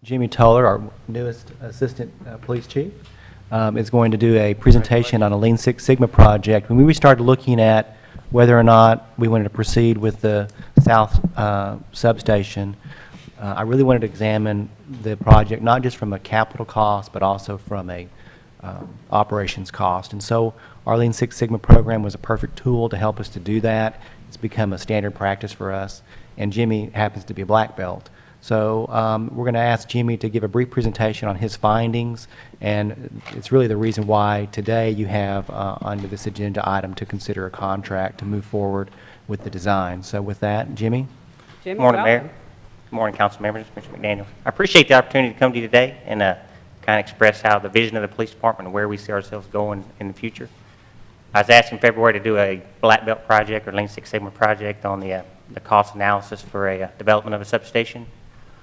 Jimmy Toller, our newest Assistant Police Chief, is going to do a presentation on a Lean Six Sigma project. When we started looking at whether or not we wanted to proceed with the South Substation, I really wanted to examine the project not just from a capital cost, but also from a operations cost. And so our Lean Six Sigma program was a perfect tool to help us to do that. It's become a standard practice for us, and Jimmy happens to be a black belt. So we're going to ask Jimmy to give a brief presentation on his findings, and it's really the reason why today you have under this agenda item to consider a contract to move forward with the design. So with that, Jimmy. Good morning, Mayor. Good morning, Council members. Mr. McDaniel. I appreciate the opportunity to come to you today and kind of express how the vision of the police department and where we see ourselves going in the future. I was asked in February to do a black belt project or Lean Six Sigma project on the cost analysis for a development of a substation.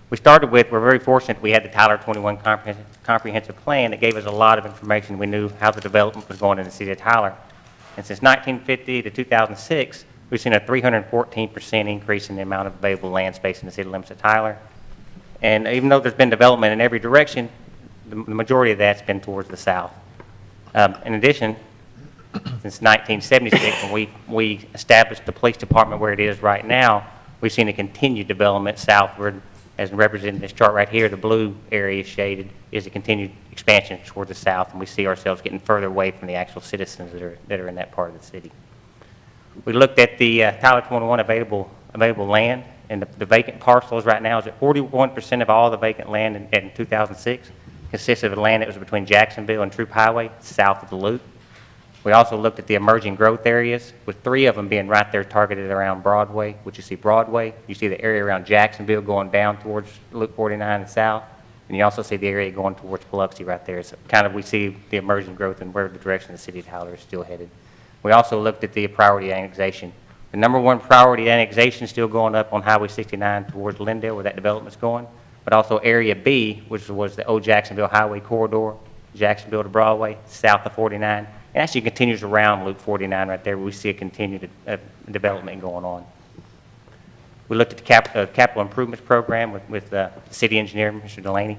We started with, we're very fortunate we had the Tyler 21 comprehensive plan that gave us a lot of information. We knew how the development was going in the city of Tyler. And since 1950 to 2006, we've seen a 314% increase in the amount of available land space in the city limits of Tyler. And even though there's been development in every direction, the majority of that's been towards the south. In addition, since 1976, when we established the police department where it is right now, we've seen a continued development southward. As represented in this chart right here, the blue area shaded is a continued expansion towards the south, and we see ourselves getting further away from the actual citizens that are in that part of the city. We looked at the Tyler 21 available land, and the vacant parcels right now is at 41% of all the vacant land in 2006 consists of land that was between Jacksonville and Troop Highway, south of the Loop. We also looked at the emerging growth areas, with 3 of them being right there targeted around Broadway, which you see Broadway. You see the area around Jacksonville going down towards Loop 49 and south. And you also see the area going towards Biloxi right there. So kind of we see the emerging growth and where the direction the city of Tyler is still headed. We also looked at the priority annexation. The #1 priority annexation is still going up on Highway 69 towards Lindale, where that development's going. But also Area B, which was the old Jacksonville Highway corridor, Jacksonville to Broadway, south of 49. It actually continues around Loop 49 right there, where we see a continued development going on. We looked at the capital improvements program with the city engineer, Mr. Delaney.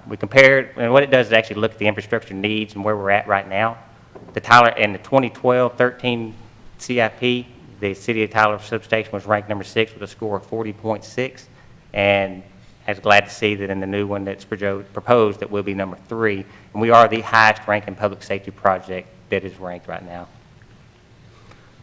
We compared, and what it does is actually look at the infrastructure needs and where we're at right now. The Tyler in the 2012-13 CIP, the city of Tyler substation was ranked #6 with a score of 40.6, and I was glad to see that in the new one that's proposed that we'll be #3, and we are the highest ranking public safety project that is ranked right now.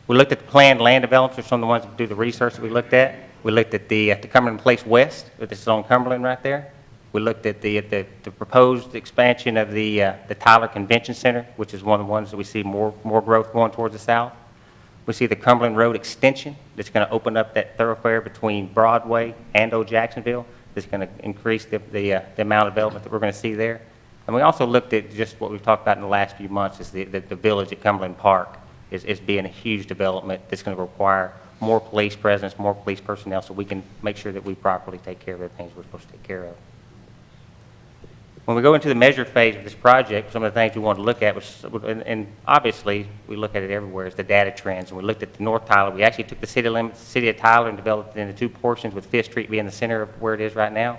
We looked at the planned land developments, some of the ones that do the research that we looked at. We looked at the Cumberland Place West, this is on Cumberland right there. We looked at the proposed expansion of the Tyler Convention Center, which is one of the ones that we see more growth going towards the south. We see the Cumberland Road extension that's going to open up that thoroughfare between Broadway and Old Jacksonville. That's going to increase the amount of development that we're going to see there. And we also looked at just what we've talked about in the last few months is the village at Cumberland Park is being a huge development that's going to require more police presence, more police personnel, so we can make sure that we properly take care of the things we're supposed to take care of. When we go into the measure phase of this project, some of the things we wanted to look at was, and obviously we look at it everywhere, is the data trends. And we looked at the North Tyler. We actually took the city of Tyler and developed it into 2 portions, with 5th Street being the center of where it is right now.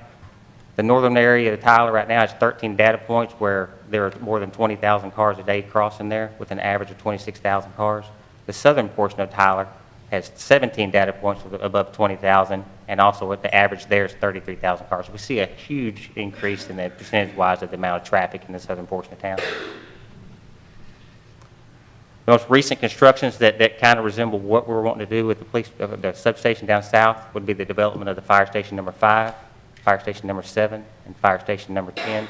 The northern area of Tyler right now has 13 data points where there are more than 20,000 cars a day crossing there, with an average of 26,000 cars. The southern portion of Tyler has 17 data points above 20,000, and also at the average there is 33,000 cars. So we see a huge increase in the percentage-wise of the amount of traffic in the southern portion of town. The most recent constructions that kind of resemble what we're wanting to do with the substation down south would be the development of the fire station #5, fire station #7, and fire station #10.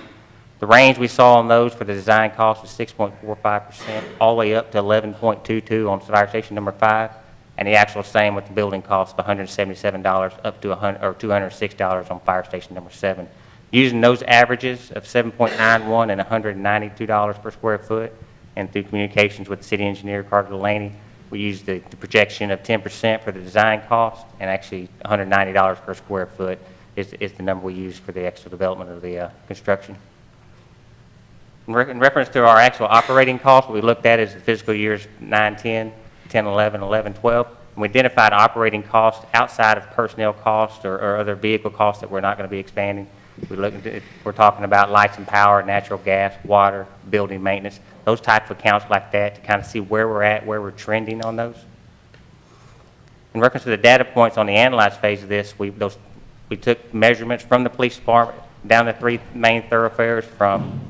The range we saw on those for the design cost was 6.45%, all the way up to 11.22 on fire station #5. And the actual same with the building cost of $177 up to $206 on fire station #7. Using those averages of 7.91 and $192 per square foot, and through communications with the city engineer, Carter Delaney, we used the projection of 10% for the design cost, and actually $190 per square foot is the number we use for the actual development of the construction. In reference to our actual operating costs, what we looked at is the fiscal years 9-10, 10-11, 11-12, and we identified operating costs outside of personnel costs or other vehicle costs that we're not going to be expanding. We're talking about lights and power, natural gas, water, building maintenance, those types of accounts like that to kind of see where we're at, where we're trending on those. In reference to the data points on the analyzed phase of this, we took measurements from the police department down the 3 main thoroughfares from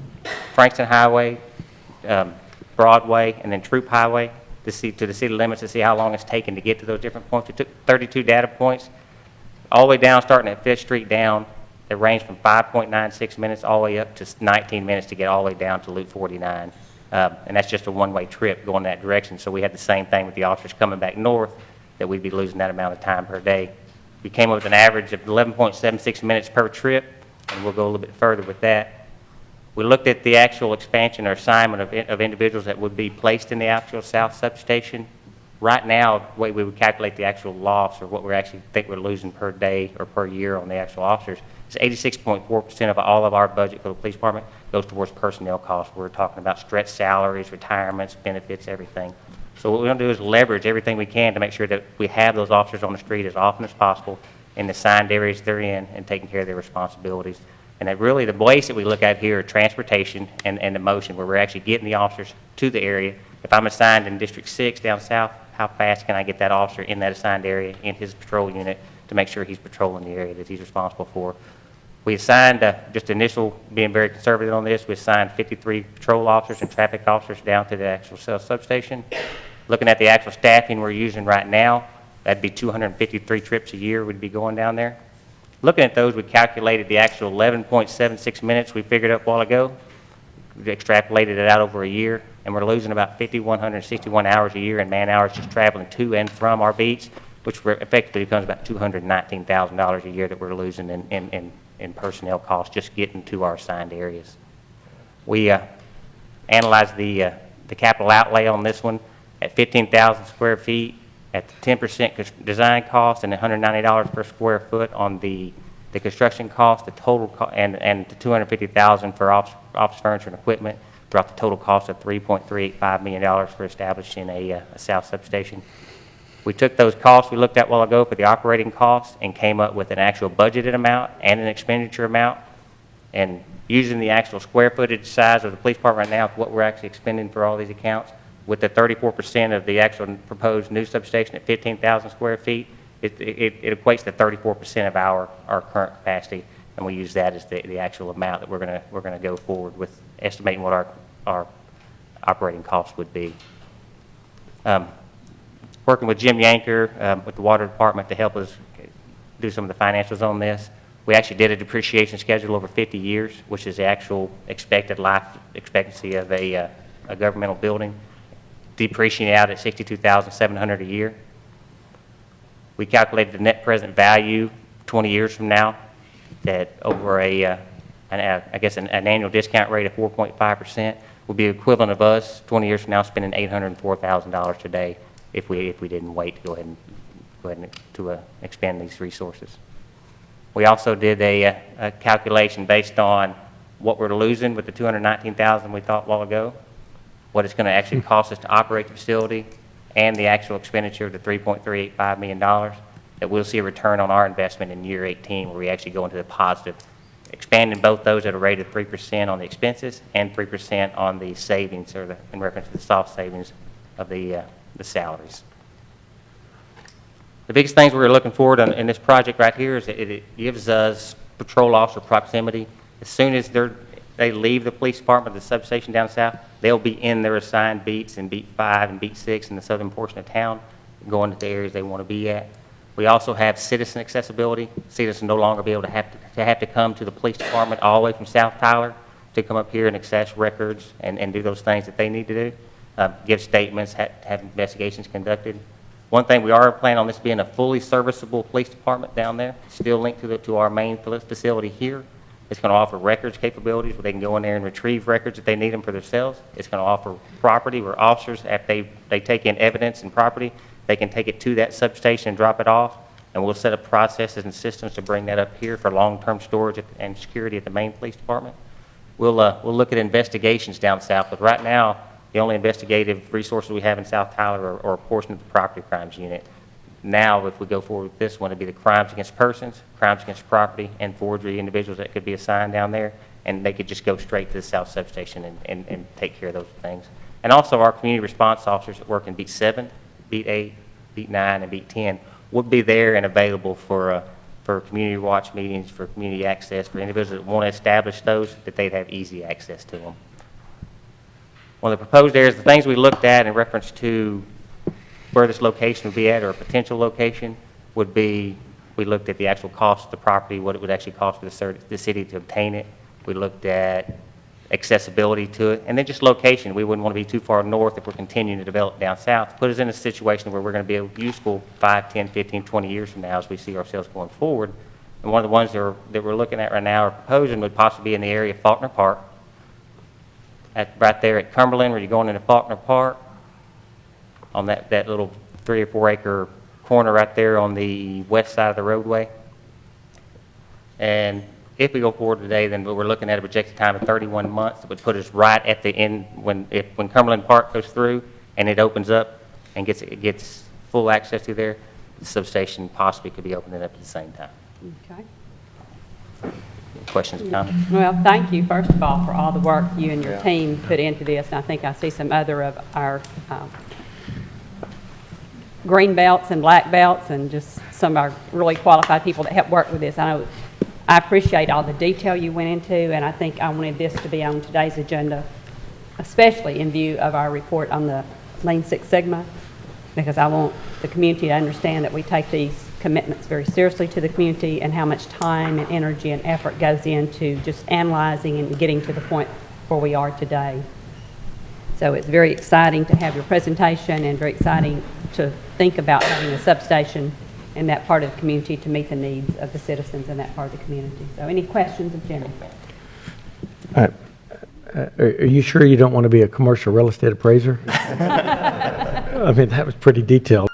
Frankston Highway, Broadway, and then Troop Highway to the city limits to see how long it's taken to get to those different points. We took 32 data points all the way down, starting at 5th Street down. It ranged from 5.96 minutes all the way up to 19 minutes to get all the way down to Loop 49. And that's just a one-way trip going that direction. So we had the same thing with the officers coming back north, that we'd be losing that amount of time per day. We came up with an average of 11.76 minutes per trip, and we'll go a little bit further with that. We looked at the actual expansion or assignment of individuals that would be placed in the actual south substation. Right now, the way we would calculate the actual loss or what we actually think we're losing per day or per year on the actual officers is 86.4% of all of our budget for the police department goes towards personnel costs. We're talking about stretched salaries, retirements, benefits, everything. So what we're going to do is leverage everything we can to make sure that we have those officers on the street as often as possible in the assigned areas they're in and taking care of their responsibilities. And that really the ways that we look at here are transportation and the motion, where we're actually getting the officers to the area. If I'm assigned in District 6 down south, how fast can I get that officer in that assigned area in his patrol unit to make sure he's patrolling the area that he's responsible for? We assigned, just initial, being very conservative on this, we assigned 53 patrol officers and traffic officers down to the actual substation. Looking at the actual staffing we're using right now, that'd be 253 trips a year would be going down there. Looking at those, we calculated the actual 11.76 minutes we figured out a while ago. We extrapolated it out over a year, and we're losing about 5,161 hours a year in man hours just traveling to and from our beats, which effectively becomes about $219,000 a year that we're losing in personnel costs just getting to our assigned areas. We analyzed the capital outlay on this one at 15,000 square feet at the 10% design cost and $190 per square foot on the construction cost, the total and the $250,000 for office furniture and equipment, brought the total cost of $3.385 million for establishing a south substation. We took those costs we looked at a while ago for the operating costs and came up with an actual budgeted amount and an expenditure amount. And using the actual square footage size of the police department right now, what we're actually expending for all these accounts, with the 34% of the actual proposed new substation at 15,000 square feet, it equates to 34% of our current capacity, and we use that as the actual amount that we're gonna go forward with estimating what our operating costs would be. Working with Jim Yanker with the water department to help us do some of the financials on this. We actually did a depreciation schedule over 50 years, which is the actual expected life expectancy of a governmental building, depreciating out at $62,700 a year. We calculated the net present value 20 years from now that over I guess an annual discount rate of 4.5% would be equivalent of us 20 years from now spending $804,000 today if we didn't wait to go ahead and expand these resources. We also did a calculation based on what we're losing with the $219,000 we thought a while ago, what it's going to actually cost us to operate the facility, and the actual expenditure of the $3.385 million, that we'll see a return on our investment in year 18 where we actually go into the positive, expanding both those at a rate of 3% on the expenses and 3% on the savings, or in reference to the soft savings of the salaries. The biggest things we're looking forward in this project right here is that it gives us patrol officer proximity. As soon as they leave the police department, the substation down south, they'll be in their assigned beats in beat 5 and beat 6 in the southern portion of town, going to the areas they want to be at. We also have citizen accessibility. Citizens no longer be able to have to come to the police department all the way from South Tyler to come up here and access records and do those things that they need to do, give statements, have investigations conducted. One thing we are planning on this being a fully serviceable police department down there, still linked to our main facility here. It's going to offer records capabilities where they can go in there and retrieve records if they need them for themselves. It's going to offer property where officers, after they take in evidence and property, they can take it to that substation and drop it off. And we'll set up processes and systems to bring that up here for long-term storage and security at the main police department. We'll look at investigations down south, but right now, the only investigative resources we have in South Tyler are a portion of the property crimes unit. Now, if we go forward with this one, it'd be the crimes against persons, crimes against property, and forgery individuals that could be assigned down there, and they could just go straight to the South Substation and take care of those things. And also, our community response officers that work in Beat 7, Beat 8, Beat 9, and Beat 10 would be there and available for community watch meetings, for community access, for individuals that want to establish those, that they'd have easy access to them. One of the proposed areas, the things we looked at in reference to where this location would be at, or a potential location, would be, we looked at the actual cost of the property, what it would actually cost for the city to obtain it. We looked at accessibility to it, and then just location. We wouldn't want to be too far north if we're continuing to develop down south. Put us in a situation where we're going to be useful 5, 10, 15, 20 years from now as we see ourselves going forward. And one of the ones that we're looking at right now or proposing would possibly be in the area of Faulkner Park, right there at Cumberland, where you're going into Faulkner Park, on that little 3 or 4 acre corner right there on the west side of the roadway. And if we go forward today, then we're looking at a projected time of 31 months. That would put us right at the end when Cumberland Park goes through and it opens up and gets full access to there. The substation possibly could be opening up at the same time. Okay. Questions, comments? Well, thank you, first of all, for all the work you and your team put into this. And I think I see some other of our green belts and black belts and just some of our really qualified people that help work with this. I appreciate all the detail you went into, and I think I wanted this to be on today's agenda, especially in view of our report on the Lean Six Sigma, because I want the community to understand that we take these commitments very seriously to the community and how much time and energy and effort goes into just analyzing and getting to the point where we are today. So it's very exciting to have your presentation and very exciting to think about having a substation in that part of the community to meet the needs of the citizens in that part of the community. So any questions of Jimmy? Are you sure you don't want to be a commercial real estate appraiser? I mean, that was pretty detailed.